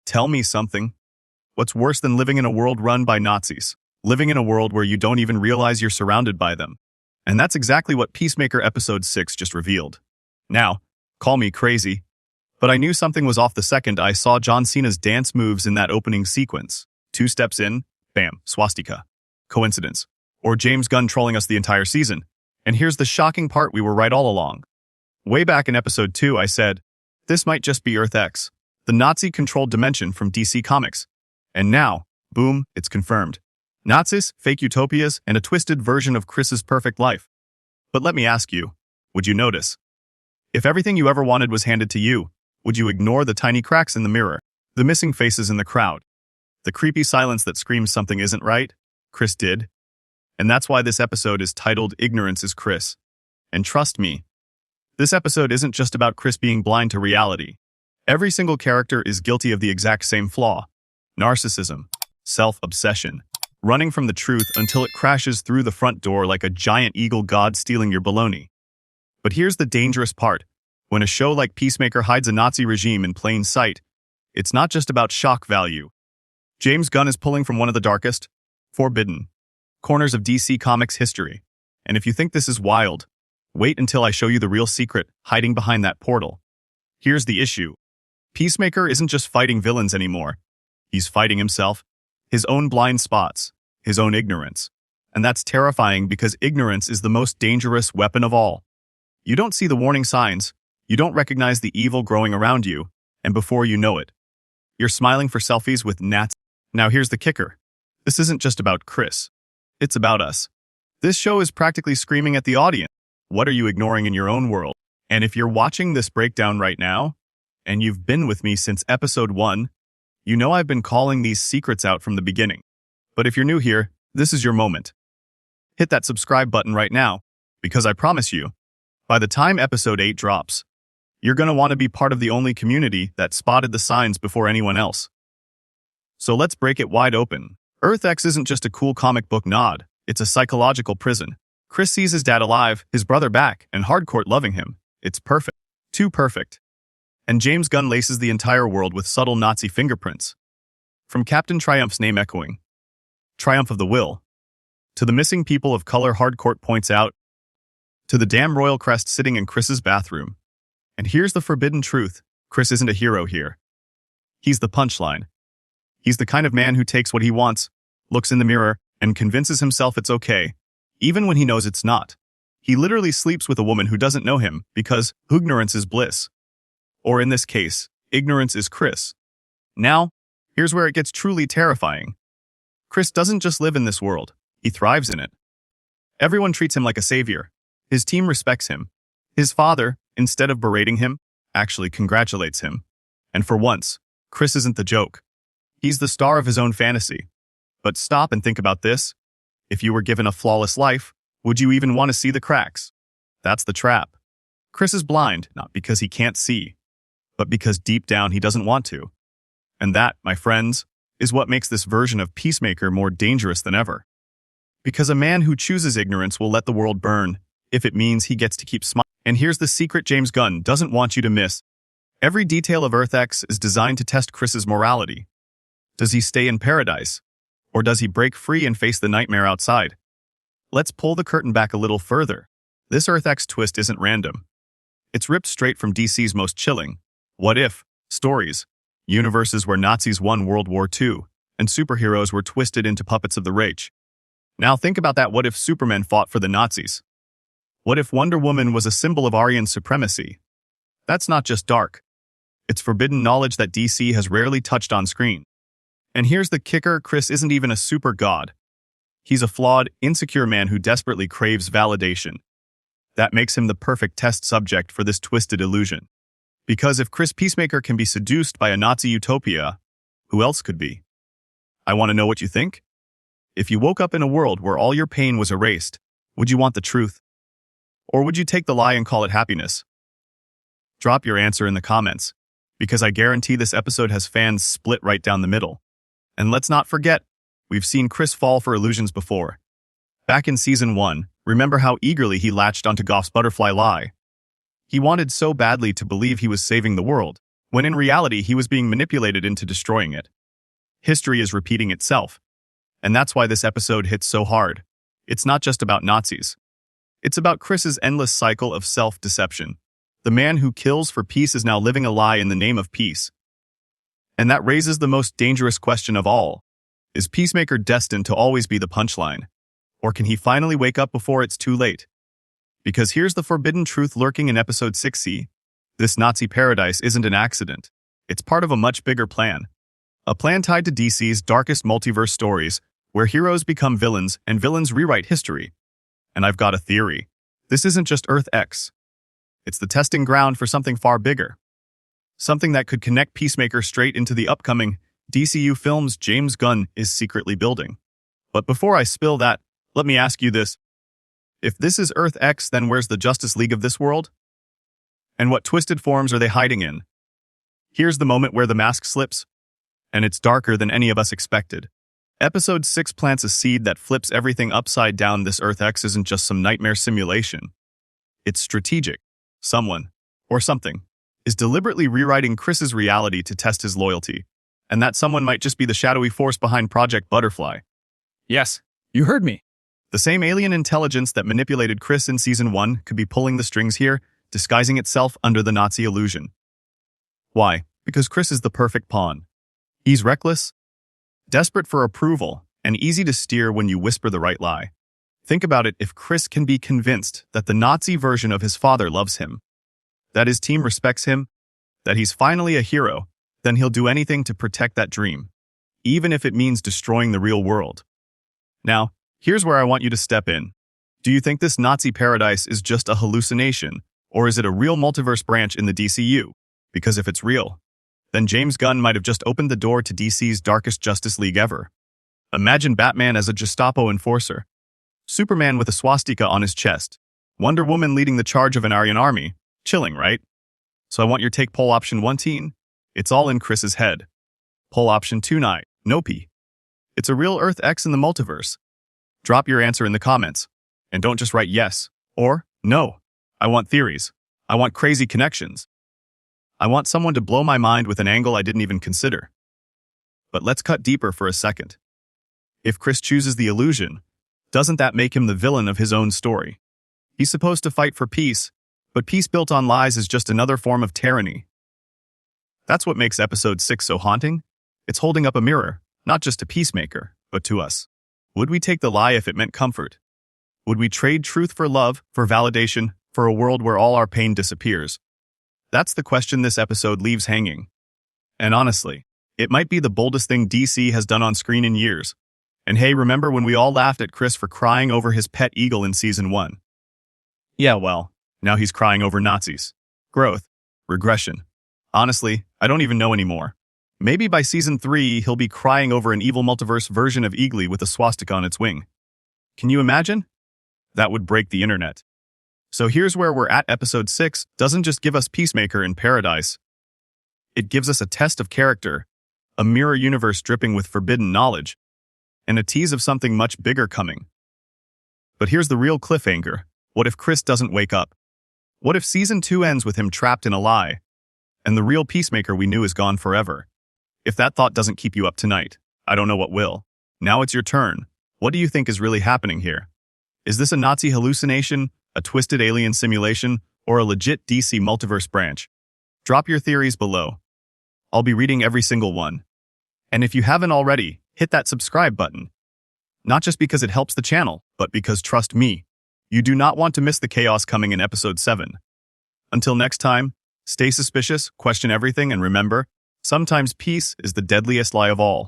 Tell me something. What's worse than living in a world run by Nazis? Living in a world where you don't even realize you're surrounded by them. And that's exactly what Peacemaker Episode 6 just revealed. Now, call me crazy, but I knew something was off the second I saw John Cena's dance moves in that opening sequence. 2 steps in, bam, swastika. Coincidence. Or James Gunn trolling us the entire season. And here's the shocking part: we were right all along. Way back in Episode 2, I said, this might just be Earth X, the Nazi-controlled dimension from DC Comics. And now, boom, it's confirmed. Nazis, fake utopias, and a twisted version of Chris's perfect life. But let me ask you, would you notice? If everything you ever wanted was handed to you, would you ignore the tiny cracks in the mirror, the missing faces in the crowd, the creepy silence that screams something isn't right? Chris did. And that's why this episode is titled Ignorance is Chris. And trust me, this episode isn't just about Chris being blind to reality. Every single character is guilty of the exact same flaw: narcissism, self-obsession, running from the truth until it crashes through the front door like a giant eagle god stealing your baloney. But here's the dangerous part. When a show like Peacemaker hides a Nazi regime in plain sight, it's not just about shock value. James Gunn is pulling from one of the darkest, forbidden corners of DC Comics history. And if you think this is wild, wait until I show you the real secret hiding behind that portal. Here's the issue. Peacemaker isn't just fighting villains anymore. He's fighting himself, his own blind spots, his own ignorance. And that's terrifying because ignorance is the most dangerous weapon of all. You don't see the warning signs, you don't recognize the evil growing around you, and before you know it, you're smiling for selfies with Nats. Now here's the kicker. This isn't just about Chris. It's about us. This show is practically screaming at the audience. What are you ignoring in your own world? And if you're watching this breakdown right now, and you've been with me since episode 1, you know I've been calling these secrets out from the beginning. But if you're new here, this is your moment. Hit that subscribe button right now, because I promise you, by the time episode 8 drops, you're going to want to be part of the only community that spotted the signs before anyone else. So let's break it wide open. Earth X isn't just a cool comic book nod, it's a psychological prison. Chris sees his dad alive, his brother back, and Hardcourt loving him. It's perfect. Too perfect. And James Gunn laces the entire world with subtle Nazi fingerprints. From Captain Triumph's name echoing, Triumph of the Will, to the missing people of color Hardcourt points out, to the damn royal crest sitting in Chris's bathroom. And here's the forbidden truth. Chris isn't a hero here. He's the punchline. He's the kind of man who takes what he wants, looks in the mirror, and convinces himself it's okay, even when he knows it's not. He literally sleeps with a woman who doesn't know him because ignorance is bliss. Or in this case, ignorance is Chris. Now, here's where it gets truly terrifying. Chris doesn't just live in this world, he thrives in it. Everyone treats him like a savior. His team respects him. His father, instead of berating him, actually congratulates him. And for once, Chris isn't the joke. He's the star of his own fantasy. But stop and think about this. If you were given a flawless life, would you even want to see the cracks? That's the trap. Chris is blind, not because he can't see, but because deep down he doesn't want to. And that, my friends, is what makes this version of Peacemaker more dangerous than ever. Because a man who chooses ignorance will let the world burn, if it means he gets to keep smiling. And here's the secret James Gunn doesn't want you to miss. Every detail of Earth X is designed to test Chris's morality. Does he stay in paradise? Or does he break free and face the nightmare outside? Let's pull the curtain back a little further. This Earth X twist isn't random. It's ripped straight from DC's most chilling what-if stories, universes where Nazis won World War II, and superheroes were twisted into puppets of the rage. Now think about that. What if Superman fought for the Nazis? What if Wonder Woman was a symbol of Aryan supremacy? That's not just dark. It's forbidden knowledge that DC has rarely touched on screen. And here's the kicker: Chris isn't even a super god. He's a flawed, insecure man who desperately craves validation. That makes him the perfect test subject for this twisted illusion. Because if Chris Peacemaker can be seduced by a Nazi utopia, who else could be? I want to know what you think. If you woke up in a world where all your pain was erased, would you want the truth? Or would you take the lie and call it happiness? Drop your answer in the comments, because I guarantee this episode has fans split right down the middle. And let's not forget, we've seen Chris fall for illusions before. Back in Season 1, remember how eagerly he latched onto Goff's butterfly lie? He wanted so badly to believe he was saving the world. when in reality he was being manipulated into destroying it. History is repeating itself, and that's why this episode hits so hard. It's not just about Nazis. It's about Chris's endless cycle of self-deception. The man who kills for peace is now living a lie in the name of peace. And that raises the most dangerous question of all. Is Peacemaker destined to always be the punchline? Or can he finally wake up before it's too late? Because here's the forbidden truth lurking in episode 6C. This Nazi paradise isn't an accident. It's part of a much bigger plan. A plan tied to DC's darkest multiverse stories, where heroes become villains and villains rewrite history. And I've got a theory. This isn't just Earth X. It's the testing ground for something far bigger. Something that could connect Peacemaker straight into the upcoming DCU films James Gunn is secretly building. But before I spill that, let me ask you this. If this is Earth X, then where's the Justice League of this world? And what twisted forms are they hiding in? Here's the moment where the mask slips, and it's darker than any of us expected. Episode 6 plants a seed that flips everything upside down. This Earth X isn't just some nightmare simulation. It's strategic. Someone, or something, is deliberately rewriting Chris's reality to test his loyalty. And that someone might just be the shadowy force behind Project Butterfly. Yes, you heard me. The same alien intelligence that manipulated Chris in Season 1 could be pulling the strings here, disguising itself under the Nazi illusion. Why? Because Chris is the perfect pawn. He's reckless, desperate for approval, and easy to steer when you whisper the right lie. Think about it. If Chris can be convinced that the Nazi version of his father loves him, that his team respects him, that he's finally a hero, then he'll do anything to protect that dream, even if it means destroying the real world. Now, here's where I want you to step in. Do you think this Nazi paradise is just a hallucination, or is it a real multiverse branch in the DCU? Because if it's real, then James Gunn might have just opened the door to DC's darkest Justice League ever. Imagine Batman as a Gestapo enforcer, Superman with a swastika on his chest, Wonder Woman leading the charge of an Aryan army. Chilling, right? So I want your take. Poll option 1, teen. It's all in Chris's head. Poll option 2, nope. It's a real Earth X in the multiverse. Drop your answer in the comments. And don't just write yes or no. I want theories. I want crazy connections. I want someone to blow my mind with an angle I didn't even consider. But let's cut deeper for a second. If Chris chooses the illusion, doesn't that make him the villain of his own story? He's supposed to fight for peace, but peace built on lies is just another form of tyranny. That's what makes episode 6 so haunting. It's holding up a mirror, not just to Peacemaker, but to us. Would we take the lie if it meant comfort? Would we trade truth for love, for validation, for a world where all our pain disappears? That's the question this episode leaves hanging. And honestly, it might be the boldest thing DC has done on screen in years. And hey, remember when we all laughed at Chris for crying over his pet eagle in Season 1? Yeah, well, now he's crying over Nazis. Growth. Regression. Honestly, I don't even know anymore. Maybe by Season 3, he'll be crying over an evil multiverse version of Eagly with a swastika on its wing. Can you imagine? That would break the internet. So here's where we're at. Episode 6 doesn't just give us Peacemaker in paradise. It gives us a test of character, a mirror universe dripping with forbidden knowledge, and a tease of something much bigger coming. But here's the real cliffhanger. What if Chris doesn't wake up? What if Season 2 ends with him trapped in a lie, and the real Peacemaker we knew is gone forever? If that thought doesn't keep you up tonight, I don't know what will. Now it's your turn. What do you think is really happening here? Is this a Nazi hallucination, a twisted alien simulation, or a legit DC multiverse branch? Drop your theories below. I'll be reading every single one. And if you haven't already, hit that subscribe button. Not just because it helps the channel, but because, trust me, you do not want to miss the chaos coming in Episode 7. Until next time, stay suspicious, question everything, and remember, sometimes peace is the deadliest lie of all.